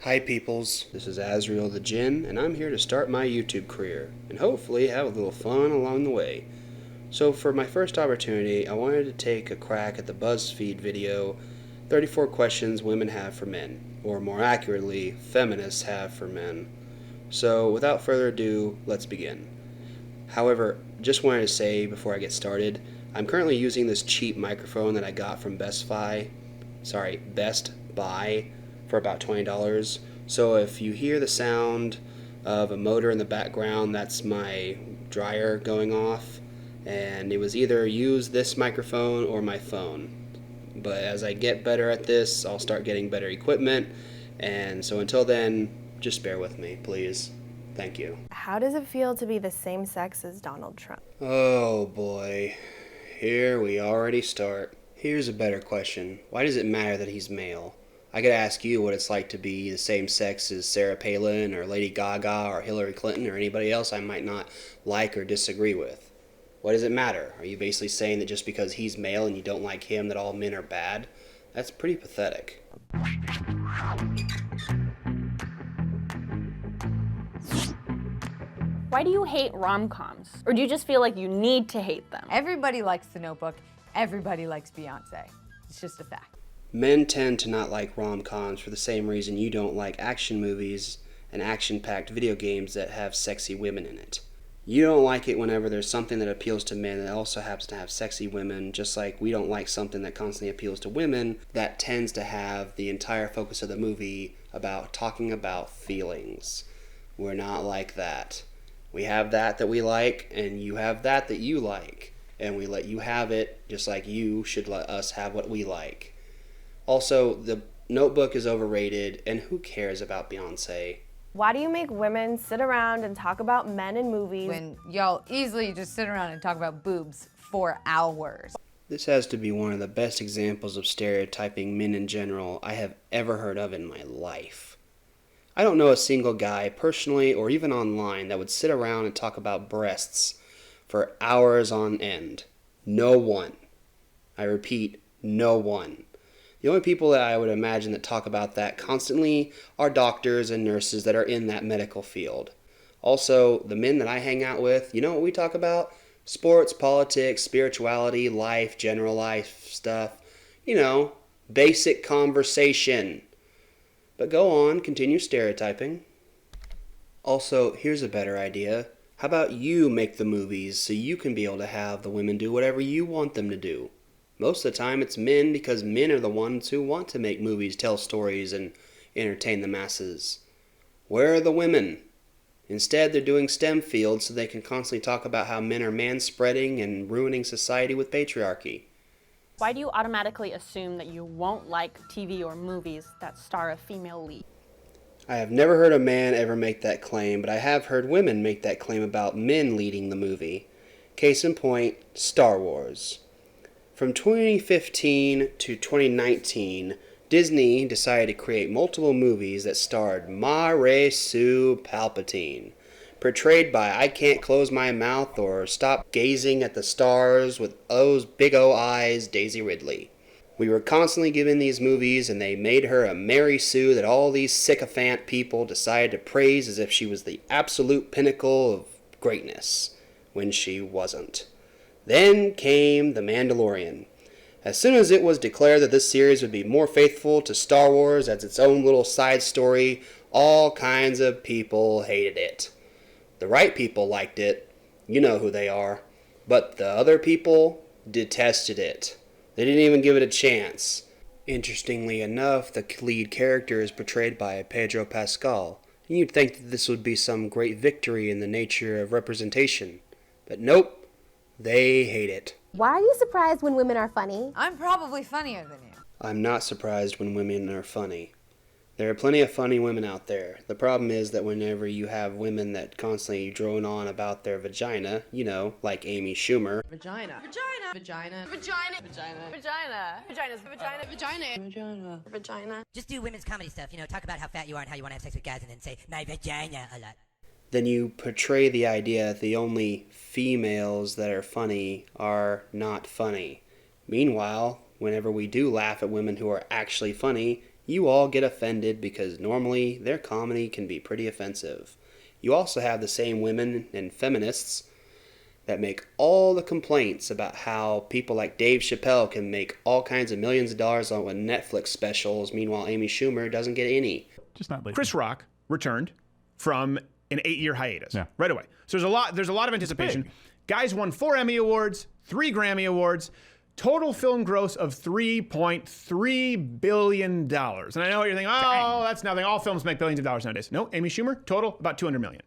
Hi peoples, this is Asriel the Djinn, and I'm here to start my YouTube career, and hopefully have a little fun along the way. So for my first opportunity, I wanted to take a crack at the BuzzFeed video, 34 Questions Women Have for Men, or more accurately, Feminists Have for Men. So without further ado, let's begin. However, just wanted to say before I get started, I'm currently using this cheap microphone that I got from Best Buy for about $20. So if you hear the sound of a motor in the background, that's my dryer going off, and it was either use this microphone or my phone. But as I get better at this, I'll start getting better equipment, and so until then, just bear with me, please. Thank you. How does it feel to be the same sex as Donald Trump? Oh boy, here we already start. Here's a better question. Why does it matter that he's male? I could ask you what it's like to be the same sex as Sarah Palin or Lady Gaga or Hillary Clinton or anybody else I might not like or disagree with. What does it matter? Are you basically saying that just because he's male and you don't like him that all men are bad? That's pretty pathetic. Why do you hate rom-coms? Or do you just feel like you need to hate them? Everybody likes The Notebook. Everybody likes Beyonce. It's just a fact. Men tend to not like rom-coms for the same reason you don't like action movies and action-packed video games that have sexy women in it. You don't like it whenever there's something that appeals to men that also happens to have sexy women, just like we don't like something that constantly appeals to women that tends to have the entire focus of the movie about talking about feelings. We're not like that. We have that we like, and you have that you like, and we let you have it just like you should let us have what we like. Also, The Notebook is overrated, and who cares about Beyonce? Why do you make women sit around and talk about men in movies When y'all easily just sit around and talk about boobs for hours. This has to be one of the best examples of stereotyping men in general I have ever heard of in my life. I don't know a single guy, personally or even online, that would sit around and talk about breasts for hours on end. No one. I repeat, no one. The only people that I would imagine that talk about that constantly are doctors and nurses that are in that medical field. Also, the men that I hang out with, you know what we talk about? Sports, politics, spirituality, life, general life stuff. You know, basic conversation. But go on, continue stereotyping. Also, here's a better idea. How about you make the movies so you can be able to have the women do whatever you want them to do? Most of the time it's men, because men are the ones who want to make movies, tell stories, and entertain the masses. Where are the women? Instead, they're doing STEM fields so they can constantly talk about how men are man-spreading and ruining society with patriarchy. Why do you automatically assume that you won't like TV or movies that star a female lead? I have never heard a man ever make that claim, but I have heard women make that claim about men leading the movie. Case in point, Star Wars. From 2015 to 2019, Disney decided to create multiple movies that starred Mare Sue Palpatine, portrayed by I Can't Close My Mouth or Stop Gazing at the Stars with those big O eyes, Daisy Ridley. We were constantly given these movies, and they made her a Mary Sue that all these sycophant people decided to praise as if she was the absolute pinnacle of greatness, when she wasn't. Then came The Mandalorian. As soon as it was declared that this series would be more faithful to Star Wars as its own little side story, all kinds of people hated it. The right people liked it. You know who they are. But the other people detested it. They didn't even give it a chance. Interestingly enough, the lead character is portrayed by Pedro Pascal, and you'd think that this would be some great victory in the nature of representation. But nope. They hate it. Why are you surprised when women are funny? I'm probably funnier than you. I'm not surprised when women are funny. There are plenty of funny women out there. The problem is that whenever you have women that constantly drone on about their vagina, you know, like Amy Schumer. Vagina. Vagina. Vagina. Vagina. Vagina. Vagina. Vagina's vagina. Vagina. Vagina. Vagina. Just do women's comedy stuff, you know, talk about how fat you are and how you want to have sex with guys and then say, my vagina a lot. Then you portray the idea that the only females that are funny are not funny. Meanwhile, whenever we do laugh at women who are actually funny, You all get offended because normally their comedy can be pretty offensive. You also have the same women and feminists that make all the complaints about how people like Dave Chappelle can make all kinds of millions of dollars on Netflix specials, meanwhile Amy Schumer doesn't get any. Just not lately. Chris Rock returned from an 8-year hiatus right away. So there's a lot of anticipation. Guys won 4 Emmy Awards, 3 Grammy Awards, total film gross of $3.3 billion. And I know what you're thinking, that's nothing. All films make billions of dollars nowadays. No, Amy Schumer, total about $200 million.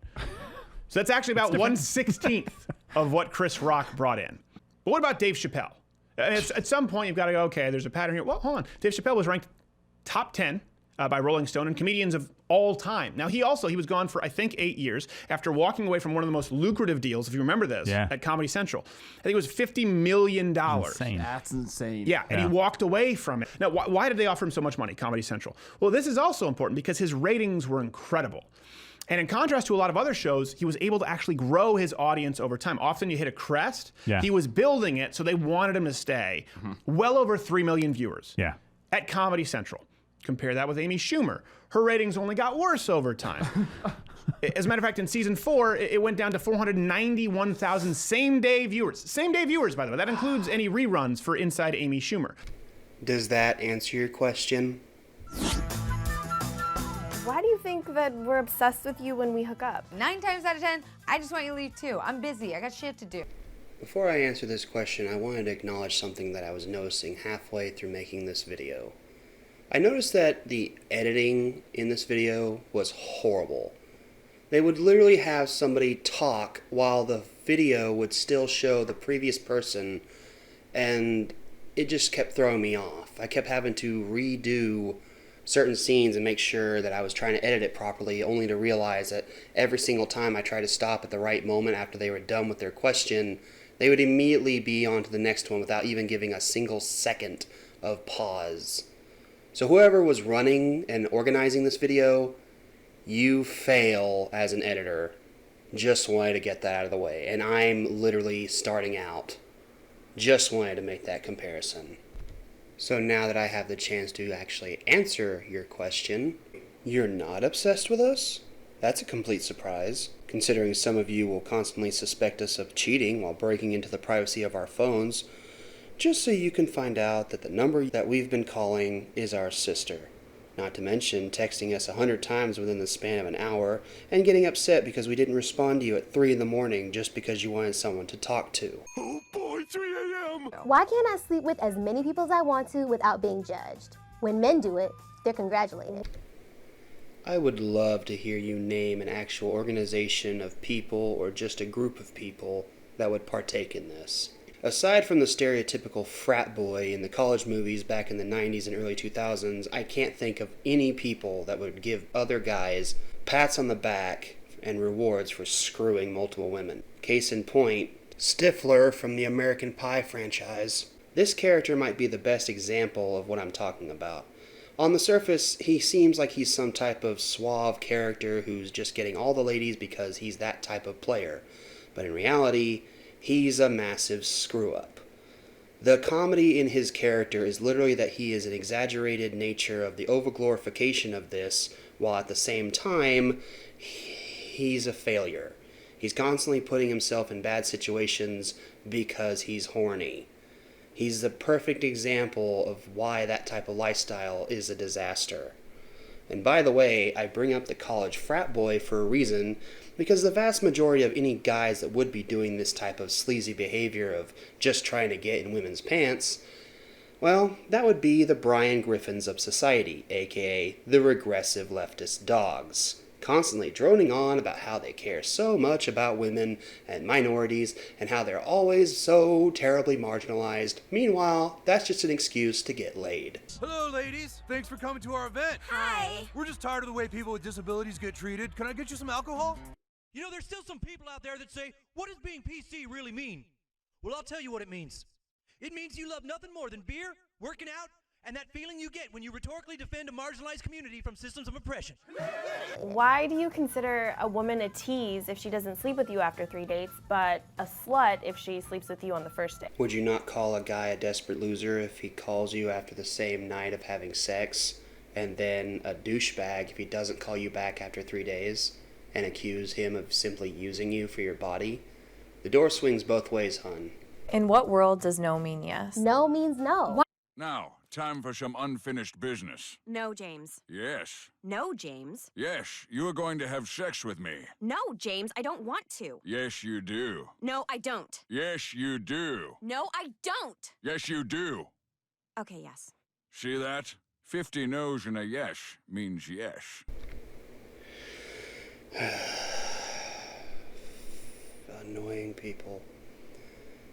So that's actually about 1/16 of what Chris Rock brought in. But what about Dave Chappelle? At some point, you've got to go, okay, there's a pattern here. Well, hold on. Dave Chappelle was ranked top 10 by Rolling Stone and comedians of all time. Now, he was gone for, I think, 8 years after walking away from one of the most lucrative deals, if you remember this, at Comedy Central. I think it was $50 million. Insane. That's insane. Yeah, and he walked away from it. Now, why did they offer him so much money, Comedy Central? Well, this is also important because his ratings were incredible. And in contrast to a lot of other shows, he was able to actually grow his audience over time. Often you hit a crest. He was building it, so they wanted him to stay. Well over 3 million viewers at Comedy Central. Compare that with Amy Schumer. Her ratings only got worse over time. As a matter of fact, in season 4, it went down to 491,000 same-day viewers. Same-day viewers, by the way. That includes any reruns for Inside Amy Schumer. Does that answer your question? Why do you think that we're obsessed with you when we hook up? 9 times out of 10, I just want you to leave too. I'm busy. I got shit to do. Before I answer this question, I wanted to acknowledge something that I was noticing halfway through making this video. I noticed that the editing in this video was horrible. They would literally have somebody talk while the video would still show the previous person, and it just kept throwing me off. I kept having to redo certain scenes and make sure that I was trying to edit it properly, only to realize that every single time I tried to stop at the right moment after they were done with their question, they would immediately be on to the next one without even giving a single second of pause. So whoever was running and organizing this video, you fail as an editor. Just wanted to get that out of the way. And I'm literally starting out. Just wanted to make that comparison. So now that I have the chance to actually answer your question, you're not obsessed with us? That's a complete surprise, considering some of you will constantly suspect us of cheating while breaking into the privacy of our phones, just so you can find out that the number that we've been calling is our sister. Not to mention texting us 100 times within the span of an hour and getting upset because we didn't respond to you at 3 in the morning just because you wanted someone to talk to. Oh boy, 3 a.m. Why can't I sleep with as many people as I want to without being judged? When men do it, they're congratulated. I would love to hear you name an actual organization of people or just a group of people that would partake in this. Aside from the stereotypical frat boy in the college movies back in the 90s and early 2000s, I can't think of any people that would give other guys pats on the back and rewards for screwing multiple women. Case in point, Stifler from the American Pie franchise. This character might be the best example of what I'm talking about. On the surface, he seems like he's some type of suave character who's just getting all the ladies because he's that type of player. But in reality, he's a massive screw-up. The comedy in his character is literally that he is an exaggerated nature of the overglorification of this, while at the same time, he's a failure. He's constantly putting himself in bad situations because he's horny. He's the perfect example of why that type of lifestyle is a disaster. And by the way, I bring up the college frat boy for a reason, because the vast majority of any guys that would be doing this type of sleazy behavior of just trying to get in women's pants, well, that would be the Brian Griffins of society, aka the regressive leftist dogs, constantly droning on about how they care so much about women and minorities and how they're always so terribly marginalized. Meanwhile, that's just an excuse to get laid. Hello, ladies. Thanks for coming to our event. Hi. We're just tired of the way people with disabilities get treated. Can I get you some alcohol? You know, there's still some people out there that say, what does being PC really mean? Well, I'll tell you what it means. It means you love nothing more than beer, working out, and that feeling you get when you rhetorically defend a marginalized community from systems of oppression. Why do you consider a woman a tease if she doesn't sleep with you after 3 dates, but a slut if she sleeps with you on the first date? Would you not call a guy a desperate loser if he calls you after the same night of having sex? and then a douchebag if he doesn't call you back after 3 days and accuse him of simply using you for your body. The door swings both ways, hun. In what world does no mean yes? No means no. Now, time for some unfinished business. No, James. Yes. No, James. Yes, you are going to have sex with me. No, James, I don't want to. Yes, you do. No, I don't. Yes, you do. No, I don't. Yes, you do. Okay, yes. See that? 50 no's and a yes means yes. Annoying people.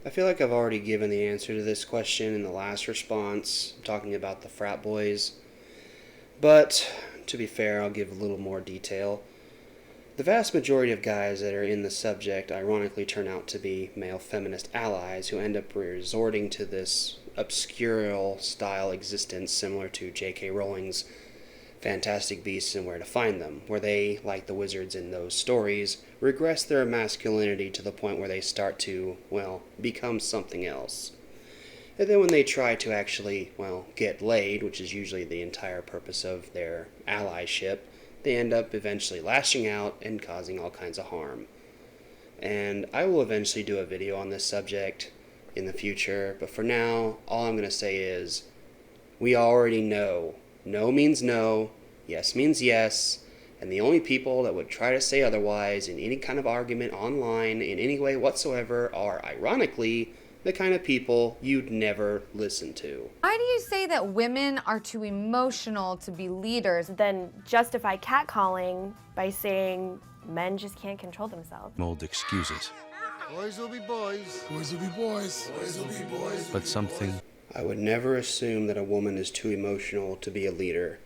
I feel like I've already given the answer to this question in the last response, talking about the frat boys. But, to be fair, I'll give a little more detail. The vast majority of guys that are in the subject ironically turn out to be male feminist allies who end up resorting to this obscure style existence similar to J.K. Rowling's Fantastic Beasts and Where to Find Them, where they, like the wizards in those stories, regress their masculinity to the point where they start to, well, become something else. And then when they try to actually, well, get laid, which is usually the entire purpose of their allyship, they end up eventually lashing out and causing all kinds of harm. And I will eventually do a video on this subject in the future, but for now, all I'm going to say is, we already know. No means no, yes means yes, and the only people that would try to say otherwise in any kind of argument online in any way whatsoever are, ironically, the kind of people you'd never listen to. Why do you say that women are too emotional to be leaders? Then justify catcalling by saying men just can't control themselves. Old excuses. Boys will be boys. Boys will be boys. Boys will be boys. But something... I would never assume that a woman is too emotional to be a leader.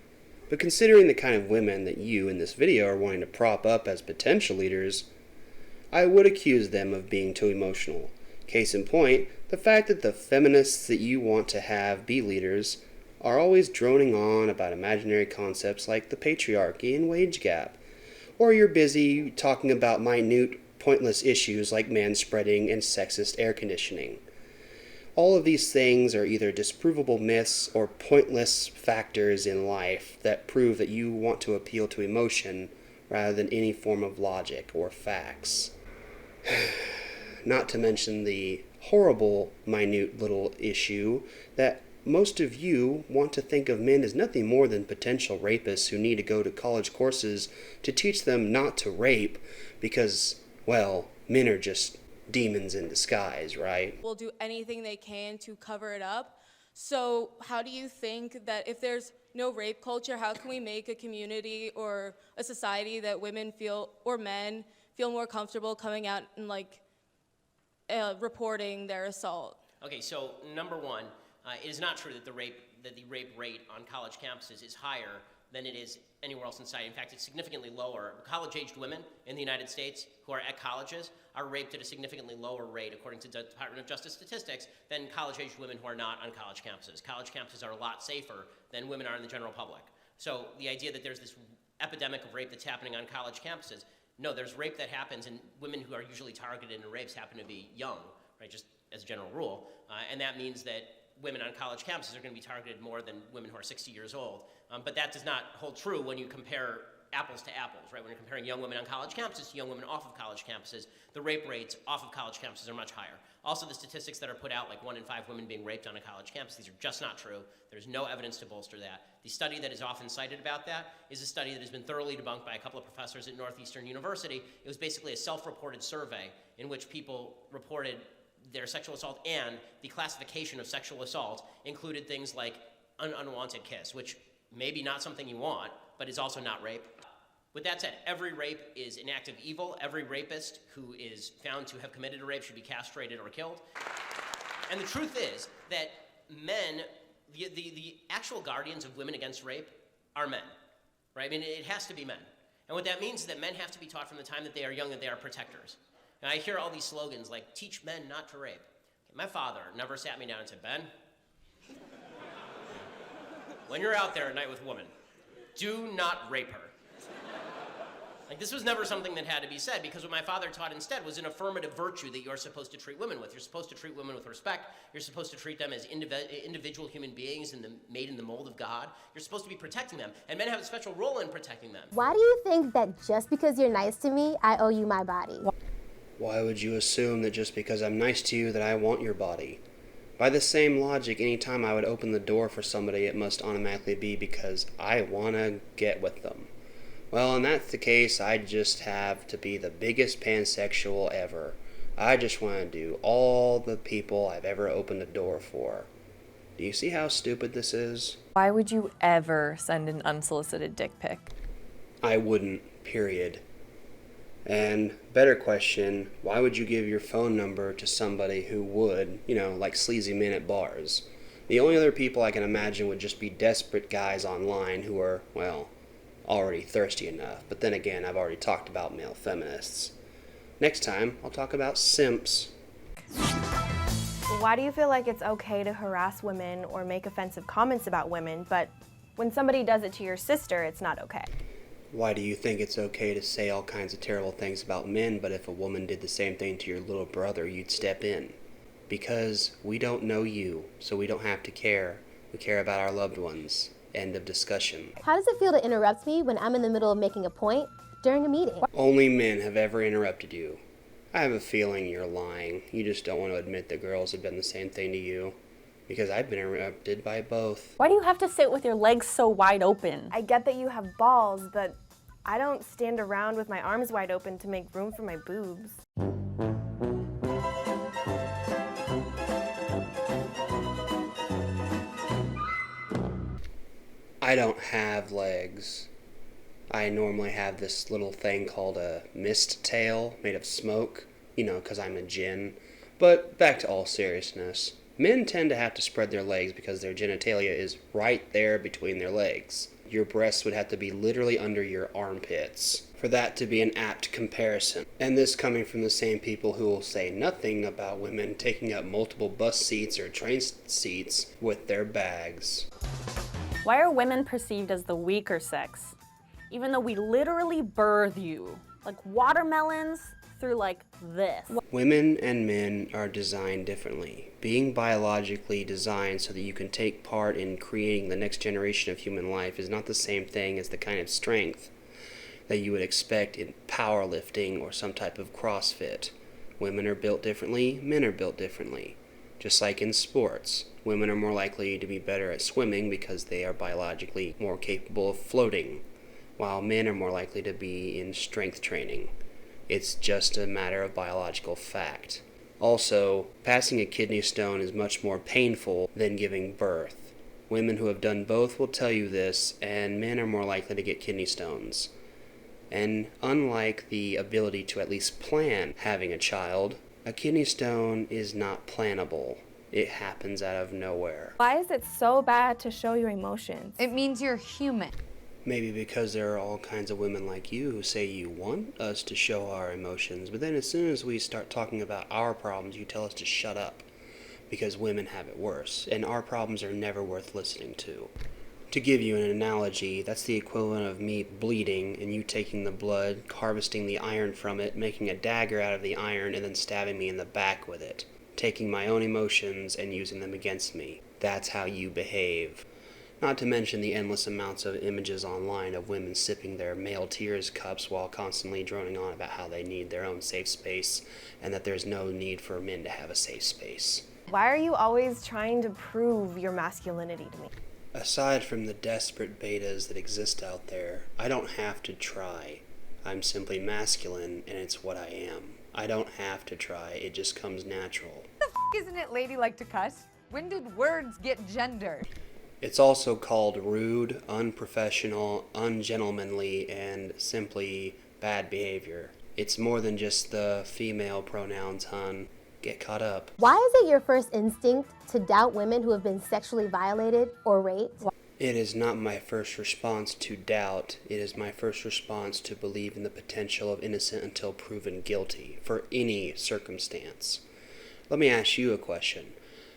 But considering the kind of women that you in this video are wanting to prop up as potential leaders, I would accuse them of being too emotional. Case in point, the fact that the feminists that you want to have be leaders are always droning on about imaginary concepts like the patriarchy and wage gap. Or you're busy talking about minute, pointless issues like manspreading and sexist air conditioning. All of these things are either disprovable myths or pointless factors in life that prove that you want to appeal to emotion rather than any form of logic or facts. Not to mention the horrible, minute little issue that most of you want to think of men as nothing more than potential rapists who need to go to college courses to teach them not to rape because, well, men are just demons in disguise, right? Will do anything they can to cover it up. So how do you think that if there's no rape culture, how can we make a community or a society that women feel, or men feel more comfortable coming out and reporting their assault? Okay, so number one, it is not true that the rape rate on college campuses is higher than it is anywhere else in society. In fact, it's significantly lower. College-aged women in the United States who are at colleges are raped at a significantly lower rate, according to the Department of Justice statistics, than college-aged women who are not on college campuses. College campuses are a lot safer than women are in the general public. So the idea that there's this epidemic of rape that's happening on college campuses, no, there's rape that happens, and women who are usually targeted in rapes happen to be young, right, just as a general rule. And that means that women on college campuses are going to be targeted more than women who are 60 years old. But that does not hold true when you compare apples to apples, right? When you're comparing young women on college campuses to young women off of college campuses, the rape rates off of college campuses are much higher. Also, the statistics that are put out, like 1 in 5 women being raped on a college campus, these are just not true. There's no evidence to bolster that. The study that is often cited about that is a study that has been thoroughly debunked by a couple of professors at Northeastern University. It was basically a self-reported survey in which people reported their sexual assault, and the classification of sexual assault included things like an unwanted kiss, which may be not something you want, but is also not rape. With that said, every rape is an act of evil. Every rapist who is found to have committed a rape should be castrated or killed. And the truth is that men, the actual guardians of women against rape are men, right? I mean, it has to be men. And what that means is that men have to be taught from the time that they are young that they are protectors. And I hear all these slogans like, teach men not to rape. My father never sat me down and said, Ben, when you're out there at night with a woman, do not rape her. Like, this was never something that had to be said, because what my father taught instead was an affirmative virtue that you're supposed to treat women with. You're supposed to treat women with respect. You're supposed to treat them as individual human beings made in the mold of God. You're supposed to be protecting them, and men have a special role in protecting them. Why do you think that just because you're nice to me, I owe you my body? Why would you assume that just because I'm nice to you that I want your body? By the same logic, anytime I would open the door for somebody, it must automatically be because I want to get with them. Well, and that's the case, I just have to be the biggest pansexual ever. I just want to do all the people I've ever opened a door for. Do you see how stupid this is? Why would you ever send an unsolicited dick pic? I wouldn't, period. And better question, why would you give your phone number to somebody who would, like sleazy men at bars? The only other people I can imagine would just be desperate guys online who are, well, already thirsty enough. But then again, I've already talked about male feminists. Next time, I'll talk about simps. Why do you feel like it's okay to harass women or make offensive comments about women, but when somebody does it to your sister, it's not okay? Why do you think it's okay to say all kinds of terrible things about men, but if a woman did the same thing to your little brother, you'd step in? Because we don't know you, so we don't have to care. We care about our loved ones. End of discussion. How does it feel to interrupt me when I'm in the middle of making a point during a meeting? Only men have ever interrupted you. I have a feeling you're lying. You just don't want to admit that girls have done the same thing to you. Because I've been interrupted by both. Why do you have to sit with your legs so wide open? I get that you have balls, but I don't stand around with my arms wide open to make room for my boobs. I don't have legs. I normally have this little thing called a mist tail made of smoke, because I'm a Djinn. But back to all seriousness. Men tend to have to spread their legs because their genitalia is right there between their legs. Your breasts would have to be literally under your armpits for that to be an apt comparison. And this coming from the same people who will say nothing about women taking up multiple bus seats or train seats with their bags. Why are women perceived as the weaker sex, even though we literally birth you? Like watermelons through like this. Women and men are designed differently. Being biologically designed so that you can take part in creating the next generation of human life is not the same thing as the kind of strength that you would expect in powerlifting or some type of CrossFit. Women are built differently, men are built differently. Just like in sports, women are more likely to be better at swimming because they are biologically more capable of floating, while men are more likely to be in strength training. It's just a matter of biological fact. Also, passing a kidney stone is much more painful than giving birth. Women who have done both will tell you this, and men are more likely to get kidney stones. And unlike the ability to at least plan having a child, a kidney stone is not plannable. It happens out of nowhere. Why is it so bad to show your emotions? It means you're human. Maybe because there are all kinds of women like you who say you want us to show our emotions, but then as soon as we start talking about our problems, you tell us to shut up, because women have it worse, and our problems are never worth listening to. To give you an analogy, that's the equivalent of me bleeding and you taking the blood, harvesting the iron from it, making a dagger out of the iron, and then stabbing me in the back with it, taking my own emotions and using them against me. That's how you behave. Not to mention the endless amounts of images online of women sipping their male tears cups while constantly droning on about how they need their own safe space and that there's no need for men to have a safe space. Why are you always trying to prove your masculinity to me? Aside from the desperate betas that exist out there, I don't have to try. I'm simply masculine and it's what I am. I don't have to try, it just comes natural. The isn't it ladylike to cuss? When did words get gendered? It's also called rude, unprofessional, ungentlemanly, and simply bad behavior. It's more than just the female pronouns, hun. Get caught up. Why is it your first instinct to doubt women who have been sexually violated or raped? It is not my first response to doubt. It is my first response to believe in the potential of innocent until proven guilty for any circumstance. Let me ask you a question.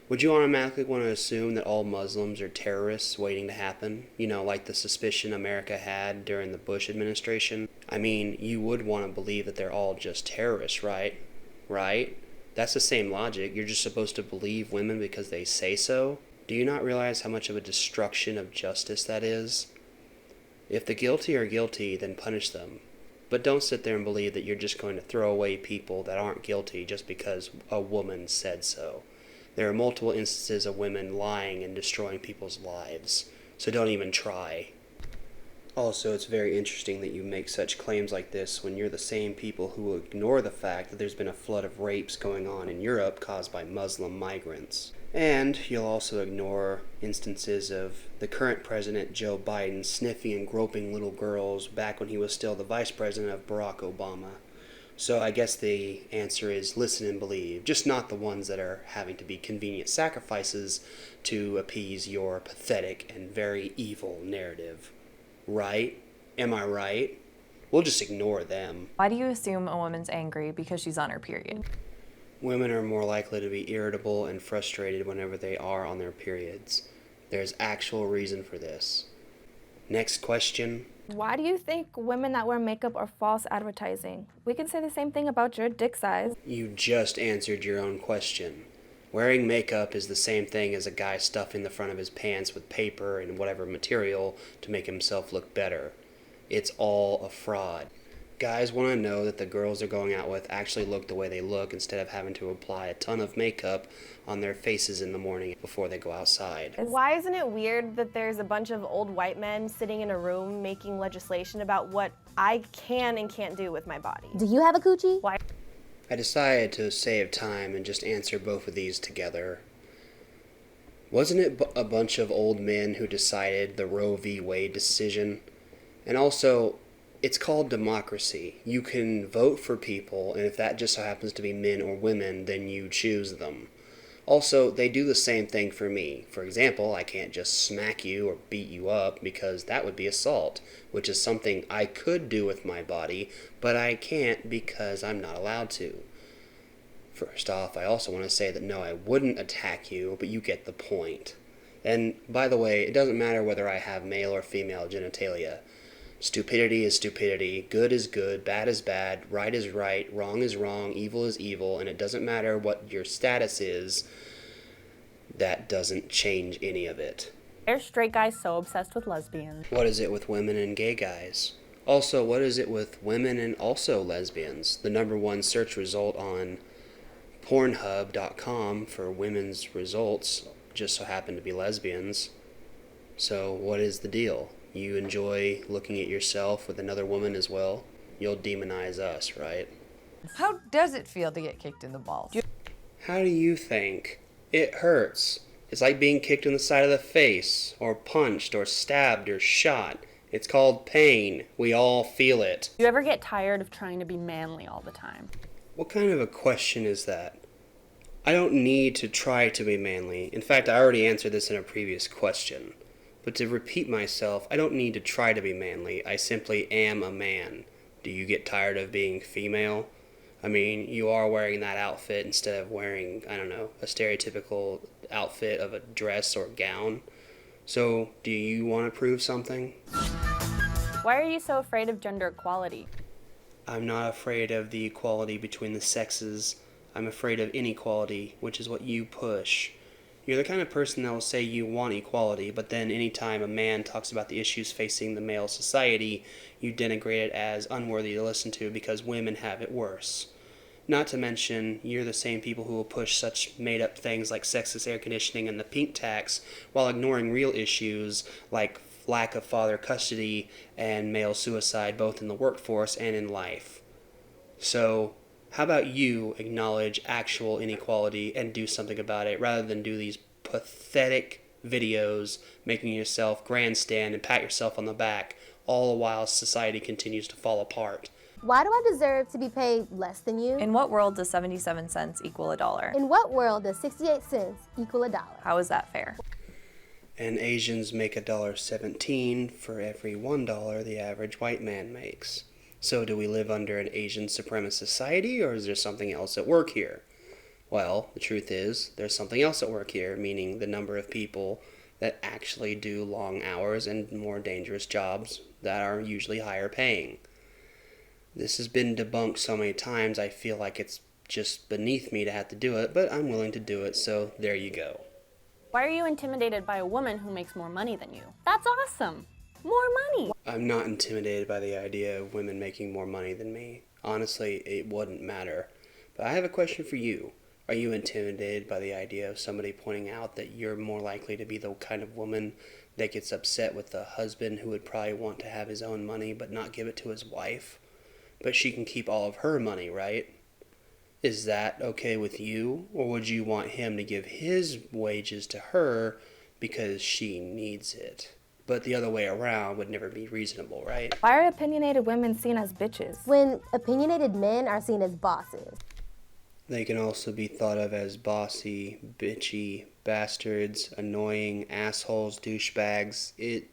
Would you automatically want to assume that all Muslims are terrorists waiting to happen? You know, like the suspicion America had during the Bush administration? I mean, you would want to believe that they're all just terrorists, right? Right? That's the same logic. You're just supposed to believe women because they say so? Do you not realize how much of a destruction of justice that is? If the guilty are guilty, then punish them. But don't sit there and believe that you're just going to throw away people that aren't guilty just because a woman said so. There are multiple instances of women lying and destroying people's lives, so don't even try. Also, it's very interesting that you make such claims like this when you're the same people who will ignore the fact that there's been a flood of rapes going on in Europe caused by Muslim migrants. And you'll also ignore instances of the current president, Joe Biden, sniffing and groping little girls back when he was still the vice president of Barack Obama. So I guess the answer is listen and believe, just not the ones that are having to be convenient sacrifices to appease your pathetic and very evil narrative. Right? Am I right? We'll just ignore them. Why do you assume a woman's angry because she's on her period? Women are more likely to be irritable and frustrated whenever they are on their periods. There's actual reason for this. Next question. Why do you think women that wear makeup are false advertising? We can say the same thing about your dick size. You just answered your own question. Wearing makeup is the same thing as a guy stuffing the front of his pants with paper and whatever material to make himself look better. It's all a fraud. Guys want to know that the girls they're going out with actually look the way they look instead of having to apply a ton of makeup on their faces in the morning before they go outside. Why isn't it weird that there's a bunch of old white men sitting in a room making legislation about what I can and can't do with my body? Do you have a coochie? Why? I decided to save time and just answer both of these together. Wasn't it a bunch of old men who decided the Roe v. Wade decision? And also, it's called democracy. You can vote for people, and if that just so happens to be men or women, then you choose them. Also, they do the same thing for me. For example, I can't just smack you or beat you up because that would be assault, which is something I could do with my body, but I can't because I'm not allowed to. First off, I also want to say that no, I wouldn't attack you, but you get the point. And by the way, it doesn't matter whether I have male or female genitalia. Stupidity is stupidity, good is good, bad is bad, right is right, wrong is wrong, evil is evil, and it doesn't matter what your status is, that doesn't change any of it. Why are straight guys so obsessed with lesbians? What is it with women and gay guys? Also, what is it with women and also lesbians? The #1 search result on Pornhub.com for women's results just so happen to be lesbians. So what is the deal? You enjoy looking at yourself with another woman as well? You'll demonize us, right? How does it feel to get kicked in the balls? How do you think? It hurts. It's like being kicked in the side of the face, or punched, or stabbed, or shot. It's called pain. We all feel it. Do you ever get tired of trying to be manly all the time? What kind of a question is that? I don't need to try to be manly. In fact, I already answered this in a previous question. But to repeat myself, I don't need to try to be manly. I simply am a man. Do you get tired of being female? I mean, you are wearing that outfit instead of wearing, I don't know, a stereotypical outfit of a dress or gown. So, do you want to prove something? Why are you so afraid of gender equality? I'm not afraid of the equality between the sexes. I'm afraid of inequality, which is what you push. You're the kind of person that will say you want equality, but then anytime a man talks about the issues facing the male society, you denigrate it as unworthy to listen to because women have it worse. Not to mention, you're the same people who will push such made-up things like sexist air conditioning and the pink tax while ignoring real issues like lack of father custody and male suicide both in the workforce and in life. So, how about you acknowledge actual inequality and do something about it rather than do these pathetic videos making yourself grandstand and pat yourself on the back all the while society continues to fall apart? Why do I deserve to be paid less than you? In what world does 77 cents equal $1? In what world does 68 cents equal $1? How is that fair? And Asians make $1.17 for every $1 the average white man makes. So do we live under an Asian supremacist society, or is there something else at work here? Well, the truth is, there's something else at work here, meaning the number of people that actually do long hours and more dangerous jobs that are usually higher paying. This has been debunked so many times, I feel like it's just beneath me to have to do it, but I'm willing to do it, so there you go. Why are you intimidated by a woman who makes more money than you? That's awesome. More money. I'm not intimidated by the idea of women making more money than me. Honestly, it wouldn't matter. But I have a question for you. Are you intimidated by the idea of somebody pointing out that you're more likely to be the kind of woman that gets upset with the husband who would probably want to have his own money but not give it to his wife? But she can keep all of her money, right? Is that okay with you? Or would you want him to give his wages to her because she needs it? But the other way around would never be reasonable, right? Why are opinionated women seen as bitches? When opinionated men are seen as bosses. They can also be thought of as bossy, bitchy, bastards, annoying, assholes, douchebags. It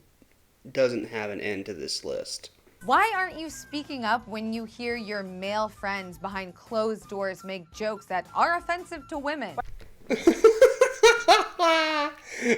doesn't have an end to this list. Why aren't you speaking up when you hear your male friends behind closed doors make jokes that are offensive to women?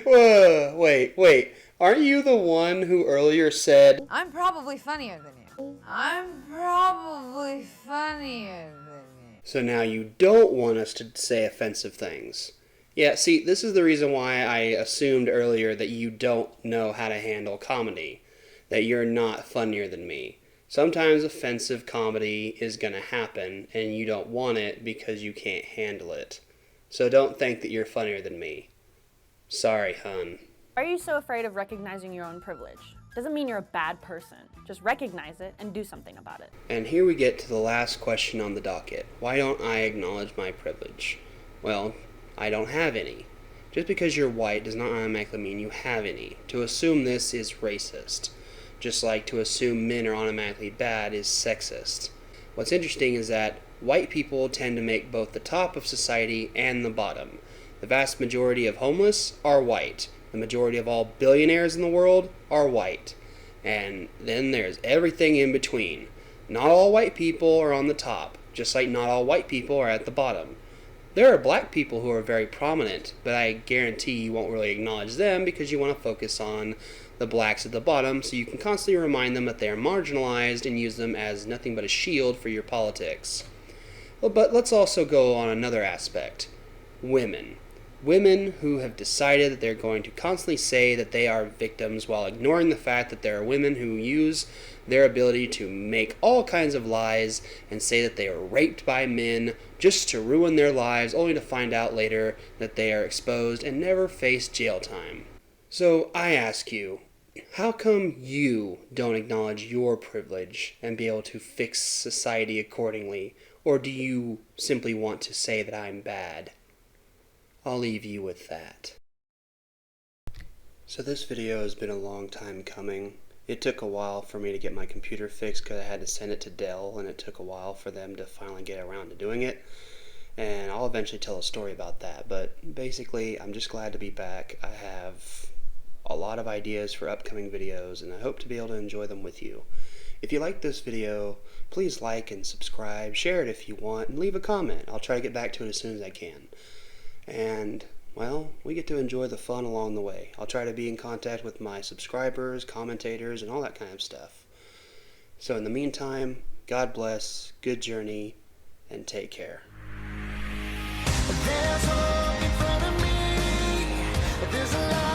Whoa, wait. Aren't you the one who earlier said, I'm probably funnier than you. I'm probably funnier than you. So now you don't want us to say offensive things? Yeah, see, this is the reason why I assumed earlier that you don't know how to handle comedy. That you're not funnier than me. Sometimes offensive comedy is going to happen, and you don't want it because you can't handle it. So don't think that you're funnier than me. Sorry, hun. Why are you so afraid of recognizing your own privilege? Doesn't mean you're a bad person. Just recognize it and do something about it. And here we get to the last question on the docket. Why don't I acknowledge my privilege? Well, I don't have any. Just because you're white does not automatically mean you have any. To assume this is racist. Just like to assume men are automatically bad is sexist. What's interesting is that white people tend to make both the top of society and the bottom. The vast majority of homeless are white. The majority of all billionaires in the world are white. And then there's everything in between. Not all white people are on the top, just like not all white people are at the bottom. There are black people who are very prominent, but I guarantee you won't really acknowledge them because you want to focus on the blacks at the bottom, so you can constantly remind them that they are marginalized and use them as nothing but a shield for your politics. Well, but let's also go on another aspect. Women. Women who have decided that they're going to constantly say that they are victims while ignoring the fact that there are women who use their ability to make all kinds of lies and say that they are raped by men just to ruin their lives, only to find out later that they are exposed and never face jail time. So I ask you, how come you don't acknowledge your privilege and be able to fix society accordingly? Or do you simply want to say that I'm bad? I'll leave you with that. So this video has been a long time coming. It took a while for me to get my computer fixed because I had to send it to Dell, and it took a while for them to finally get around to doing it. And I'll eventually tell a story about that, but basically I'm just glad to be back. I have a lot of ideas for upcoming videos, and I hope to be able to enjoy them with you. If you like this video, please like and subscribe, share it if you want, and leave a comment. I'll try to get back to it as soon as I can. And, well, we get to enjoy the fun along the way. I'll try to be in contact with my subscribers, commentators, and all that kind of stuff. So in the meantime, God bless, good journey, and take care. There's hope in front of me. There's a